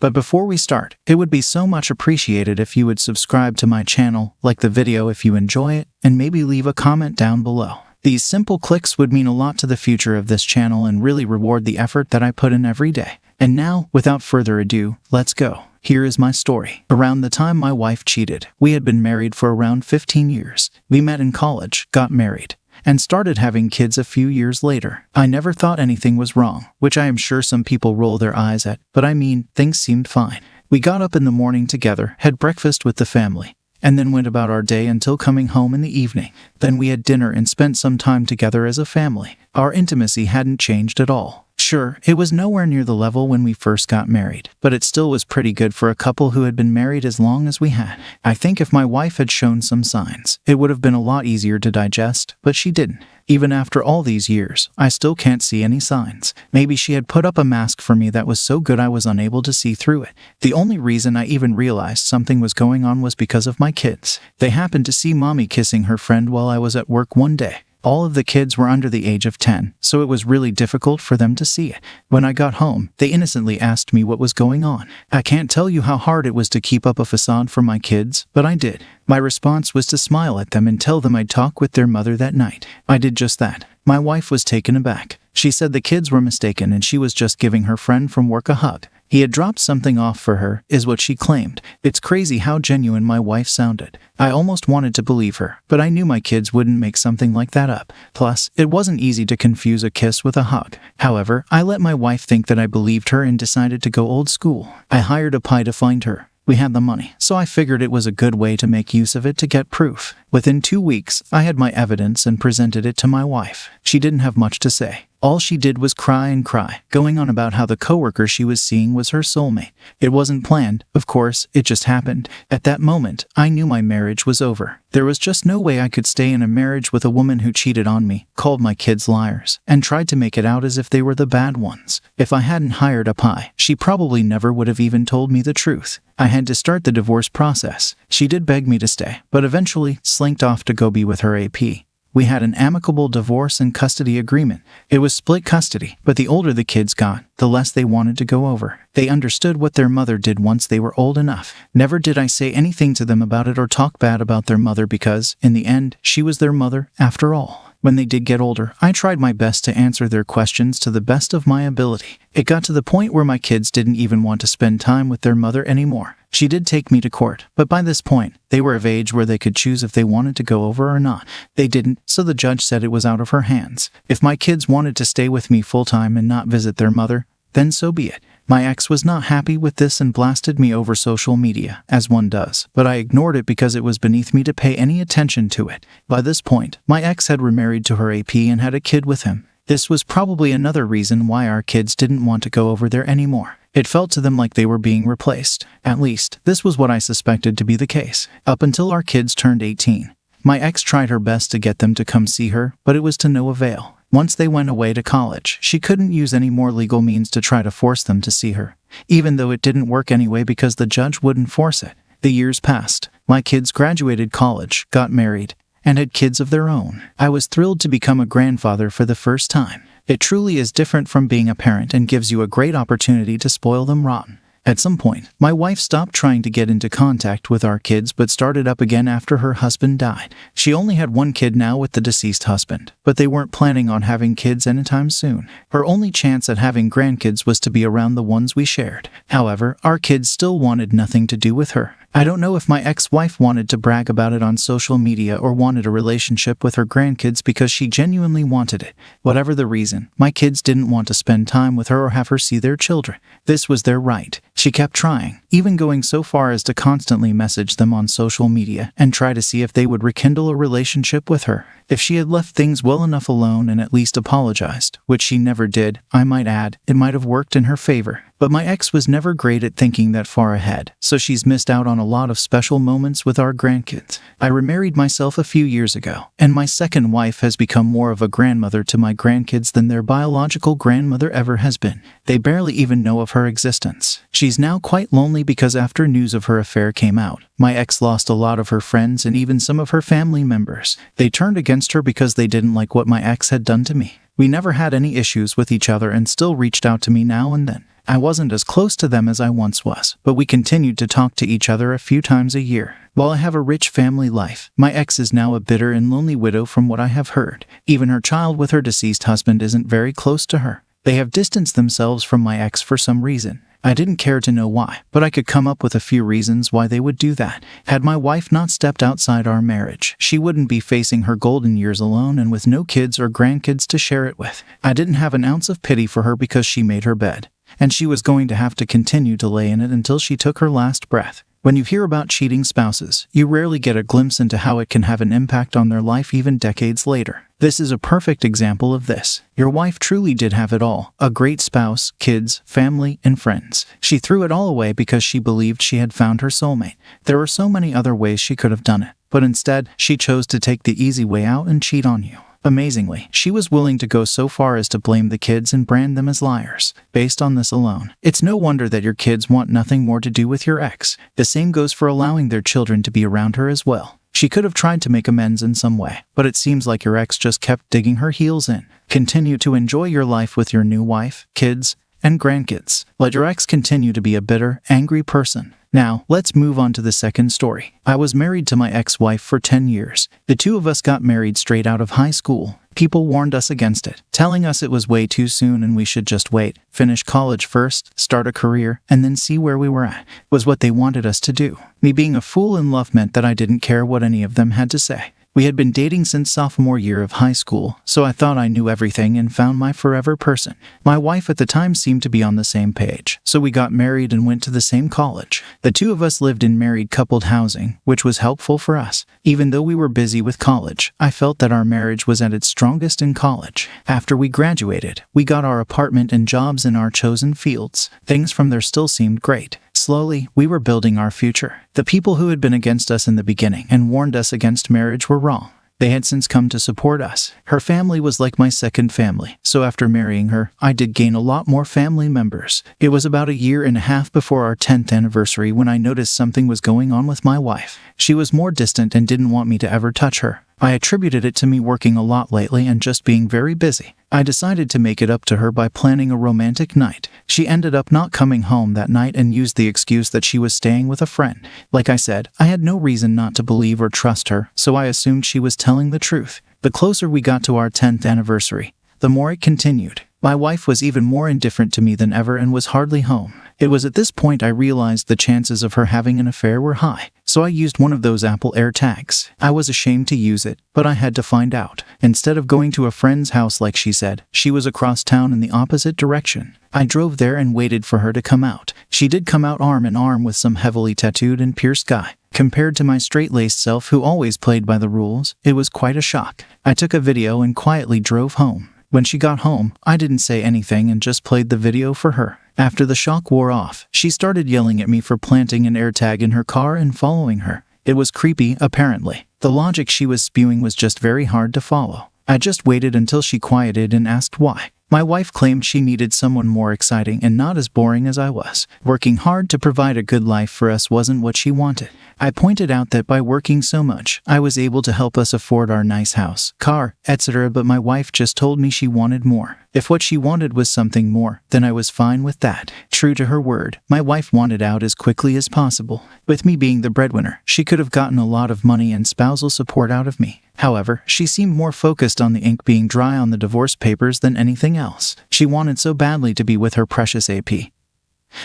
But before we start, it would be so much appreciated if you would subscribe to my channel, like the video if you enjoy it, and maybe leave a comment down below. These simple clicks would mean a lot to the future of this channel and really reward the effort that I put in every day. And now, without further ado, let's go. Here is my story. Around the time my wife cheated, we had been married for around 15 years. We met in college, got married, and started having kids a few years later. I never thought anything was wrong, which I am sure some people roll their eyes at, but I mean, things seemed fine. We got up in the morning together, had breakfast with the family, and then went about our day until coming home in the evening. Then we had dinner and spent some time together as a family. Our intimacy hadn't changed at all. Sure, it was nowhere near the level when we first got married, but it still was pretty good for a couple who had been married as long as we had. I think if my wife had shown some signs, it would have been a lot easier to digest, but she didn't. Even after all these years, I still can't see any signs. Maybe she had put up a mask for me that was so good I was unable to see through it. The only reason I even realized something was going on was because of my kids. They happened to see mommy kissing her friend while I was at work one day. All of the kids were under the age of 10, so it was really difficult for them to see it. When I got home, they innocently asked me what was going on. I can't tell you how hard it was to keep up a facade for my kids, but I did. My response was to smile at them and tell them I'd talk with their mother that night. I did just that. My wife was taken aback. She said the kids were mistaken and she was just giving her friend from work a hug. He had dropped something off for her, is what she claimed. It's crazy how genuine my wife sounded. I almost wanted to believe her, but I knew my kids wouldn't make something like that up. Plus, it wasn't easy to confuse a kiss with a hug. However, I let my wife think that I believed her and decided to go old school. I hired a PI to find her. We had the money, so I figured it was a good way to make use of it to get proof. Within 2 weeks, I had my evidence and presented it to my wife. She didn't have much to say. All she did was cry and cry, going on about how the coworker she was seeing was her soulmate. It wasn't planned, of course, it just happened. At that moment, I knew my marriage was over. There was just no way I could stay in a marriage with a woman who cheated on me, called my kids liars, and tried to make it out as if they were the bad ones. If I hadn't hired a PI, she probably never would have even told me the truth. I had to start the divorce process. She did beg me to stay, but eventually slinked off to go be with her AP. We had an amicable divorce and custody agreement. It was split custody, but the older the kids got, the less they wanted to go over. They understood what their mother did once they were old enough. Never did I say anything to them about it or talk bad about their mother because, in the end, she was their mother after all. When they did get older, I tried my best to answer their questions to the best of my ability. It got to the point where my kids didn't even want to spend time with their mother anymore. She did take me to court, but by this point, they were of age where they could choose if they wanted to go over or not. They didn't, so the judge said it was out of her hands. If my kids wanted to stay with me full-time and not visit their mother, then so be it. My ex was not happy with this and blasted me over social media, as one does, but I ignored it because it was beneath me to pay any attention to it. By this point, my ex had remarried to her AP and had a kid with him. This was probably another reason why our kids didn't want to go over there anymore. It felt to them like they were being replaced. At least, this was what I suspected to be the case. Up until our kids turned 18. My ex tried her best to get them to come see her, but it was to no avail. Once they went away to college, she couldn't use any more legal means to try to force them to see her, even though it didn't work anyway because the judge wouldn't force it. The years passed. My kids graduated college, got married, and had kids of their own. I was thrilled to become a grandfather for the first time. It truly is different from being a parent and gives you a great opportunity to spoil them rotten. At some point, my wife stopped trying to get into contact with our kids but started up again after her husband died. She only had one kid now with the deceased husband, but they weren't planning on having kids anytime soon. Her only chance at having grandkids was to be around the ones we shared. However, our kids still wanted nothing to do with her. I don't know if my ex-wife wanted to brag about it on social media or wanted a relationship with her grandkids because she genuinely wanted it. Whatever the reason, my kids didn't want to spend time with her or have her see their children. This was their right. She kept trying, even going so far as to constantly message them on social media and try to see if they would rekindle a relationship with her. If she had left things well enough alone and at least apologized, which she never did, I might add, it might have worked in her favor. But my ex was never great at thinking that far ahead, so she's missed out on a lot of special moments with our grandkids. I remarried myself a few years ago, and my second wife has become more of a grandmother to my grandkids than their biological grandmother ever has been. They barely even know of her existence. She's now quite lonely because after news of her affair came out, my ex lost a lot of her friends and even some of her family members. They turned against her because they didn't like what my ex had done to me. We never had any issues with each other and still reached out to me now and then. I wasn't as close to them as I once was, but we continued to talk to each other a few times a year. While I have a rich family life, my ex is now a bitter and lonely widow from what I have heard. Even her child with her deceased husband isn't very close to her. They have distanced themselves from my ex for some reason. I didn't care to know why, but I could come up with a few reasons why they would do that. Had my wife not stepped outside our marriage, she wouldn't be facing her golden years alone and with no kids or grandkids to share it with. I didn't have an ounce of pity for her because she made her bed, and she was going to have to continue to lay in it until she took her last breath. When you hear about cheating spouses, you rarely get a glimpse into how it can have an impact on their life even decades later. This is a perfect example of this. Your wife truly did have it all: a great spouse, kids, family, and friends. She threw it all away because she believed she had found her soulmate. There were so many other ways she could have done it, but instead, she chose to take the easy way out and cheat on you. Amazingly, she was willing to go so far as to blame the kids and brand them as liars. Based on this alone, it's no wonder that your kids want nothing more to do with your ex. The same goes for allowing their children to be around her as well. She could have tried to make amends in some way, but it seems like your ex just kept digging her heels in. Continue to enjoy your life with your new wife, kids, and grandkids. Let your ex continue to be a bitter, angry person. Now, let's move on to the second story. I was married to my ex-wife for 10 years. The two of us got married straight out of high school. People warned us against it, telling us it was way too soon and we should just wait, finish college first, start a career, and then see where we were at, was what they wanted us to do. Me being a fool in love meant that I didn't care what any of them had to say. We had been dating since sophomore year of high school, so I thought I knew everything and found my forever person. My wife at the time seemed to be on the same page, so we got married and went to the same college. The two of us lived in married coupled housing, which was helpful for us. Even though we were busy with college, I felt that our marriage was at its strongest in college. After we graduated, we got our apartment and jobs in our chosen fields. Things from there still seemed great. Slowly, we were building our future. The people who had been against us in the beginning and warned us against marriage were wrong. They had since come to support us. Her family was like my second family, so after marrying her, I did gain a lot more family members. It was about 1.5 years before our 10th anniversary when I noticed something was going on with my wife. She was more distant and didn't want me to ever touch her. I attributed it to me working a lot lately and just being very busy. I decided to make it up to her by planning a romantic night. She ended up not coming home that night and used the excuse that she was staying with a friend. Like I said, I had no reason not to believe or trust her, so I assumed she was telling the truth. The closer we got to our 10th anniversary, the more it continued. My wife was even more indifferent to me than ever and was hardly home. It was at this point I realized the chances of her having an affair were high, so I used one of those Apple AirTags. I was ashamed to use it, but I had to find out. Instead of going to a friend's house like she said, she was across town in the opposite direction. I drove there and waited for her to come out. She did come out arm in arm with some heavily tattooed and pierced guy. Compared to my straight-laced self who always played by the rules, it was quite a shock. I took a video and quietly drove home. When she got home, I didn't say anything and just played the video for her. After the shock wore off, she started yelling at me for planting an AirTag in her car and following her. It was creepy, apparently. The logic she was spewing was just very hard to follow. I just waited until she quieted and asked why. My wife claimed she needed someone more exciting and not as boring as I was. Working hard to provide a good life for us wasn't what she wanted. I pointed out that by working so much, I was able to help us afford our nice house, car, etc., but my wife just told me she wanted more. If what she wanted was something more, then I was fine with that. True to her word, my wife wanted out as quickly as possible. With me being the breadwinner, she could have gotten a lot of money and spousal support out of me. However, she seemed more focused on the ink being dry on the divorce papers than anything else. She wanted so badly to be with her precious AP,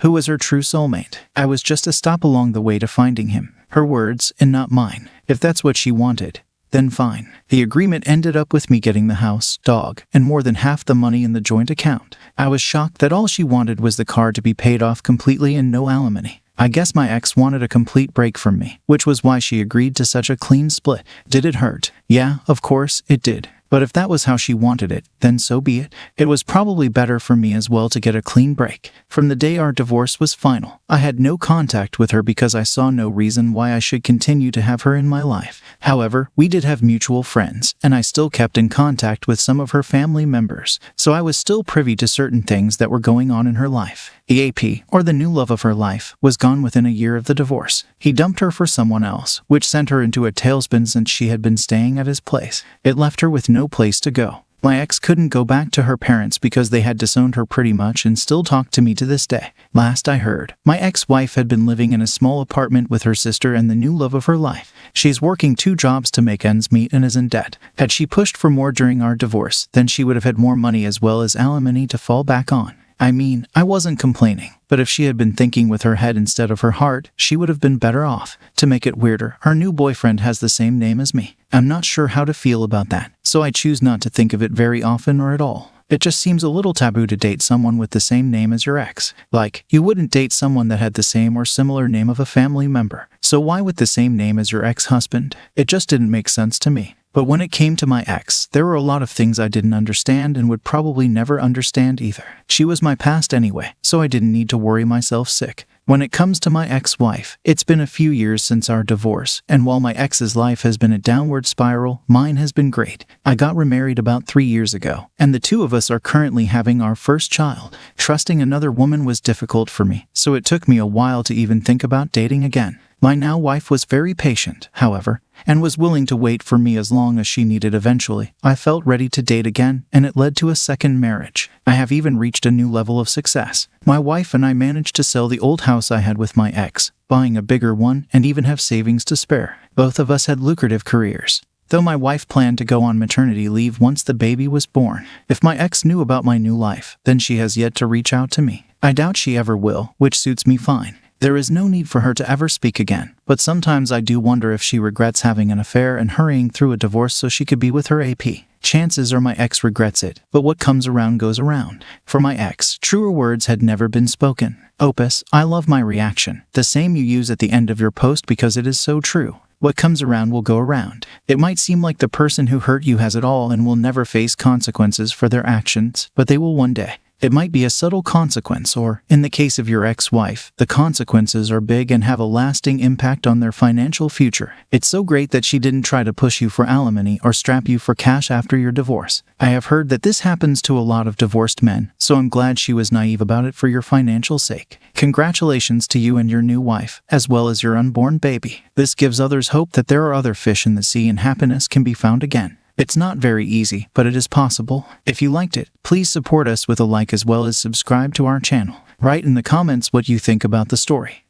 who was her true soulmate. I was just a stop along the way to finding him. Her words, and not mine. If that's what she wanted, then fine. The agreement ended up with me getting the house, dog, and more than half the money in the joint account. I was shocked that all she wanted was the car to be paid off completely and no alimony. I guess my ex wanted a complete break from me, which was why she agreed to such a clean split. Did it hurt? Yeah, of course, it did. But if that was how she wanted it, then so be it. It was probably better for me as well to get a clean break. From the day our divorce was final, I had no contact with her because I saw no reason why I should continue to have her in my life. However, we did have mutual friends, and I still kept in contact with some of her family members, so I was still privy to certain things that were going on in her life. The AP, or the new love of her life, was gone within 1 year of the divorce. He dumped her for someone else, which sent her into a tailspin since she had been staying at his place. It left her with no place to go. My ex couldn't go back to her parents because they had disowned her pretty much and still talk to me to this day. Last I heard, my ex-wife had been living in a small apartment with her sister and the new love of her life. She's working 2 jobs to make ends meet and is in debt. Had she pushed for more during our divorce, then she would have had more money as well as alimony to fall back on. I mean, I wasn't complaining, but if she had been thinking with her head instead of her heart, she would have been better off. To make it weirder, her new boyfriend has the same name as me. I'm not sure how to feel about that, so I choose not to think of it very often or at all. It just seems a little taboo to date someone with the same name as your ex. Like, you wouldn't date someone that had the same or similar name of a family member. So why with the same name as your ex-husband? It just didn't make sense to me. But when it came to my ex, there were a lot of things I didn't understand and would probably never understand either. She was my past anyway, so I didn't need to worry myself sick. When it comes to my ex-wife, it's been a few years since our divorce, and while my ex's life has been a downward spiral, mine has been great. I got remarried about 3 years ago, and the 2 of us are currently having our first child. Trusting another woman was difficult for me, so it took me a while to even think about dating again. My now wife was very patient, however, and was willing to wait for me as long as she needed eventually. I felt ready to date again, and it led to a second marriage. I have even reached a new level of success. My wife and I managed to sell the old house I had with my ex, buying a bigger one, and even have savings to spare. Both of us had lucrative careers, though my wife planned to go on maternity leave once the baby was born. If my ex knew about my new life, then she has yet to reach out to me. I doubt she ever will, which suits me fine. There is no need for her to ever speak again, but sometimes I do wonder if she regrets having an affair and hurrying through a divorce so she could be with her AP. Chances are my ex regrets it, but what comes around goes around. For my ex, truer words had never been spoken. Opus, I love my reaction. The same you use at the end of your post because it is so true. What comes around will go around. It might seem like the person who hurt you has it all and will never face consequences for their actions, but they will one day. It might be a subtle consequence, or, in the case of your ex-wife, the consequences are big and have a lasting impact on their financial future. It's so great that she didn't try to push you for alimony or strap you for cash after your divorce. I have heard that this happens to a lot of divorced men, so I'm glad she was naive about it for your financial sake. Congratulations to you and your new wife, as well as your unborn baby. This gives others hope that there are other fish in the sea and happiness can be found again. It's not very easy, but it is possible. If you liked it, please support us with a like as well as subscribe to our channel. Write in the comments what you think about the story.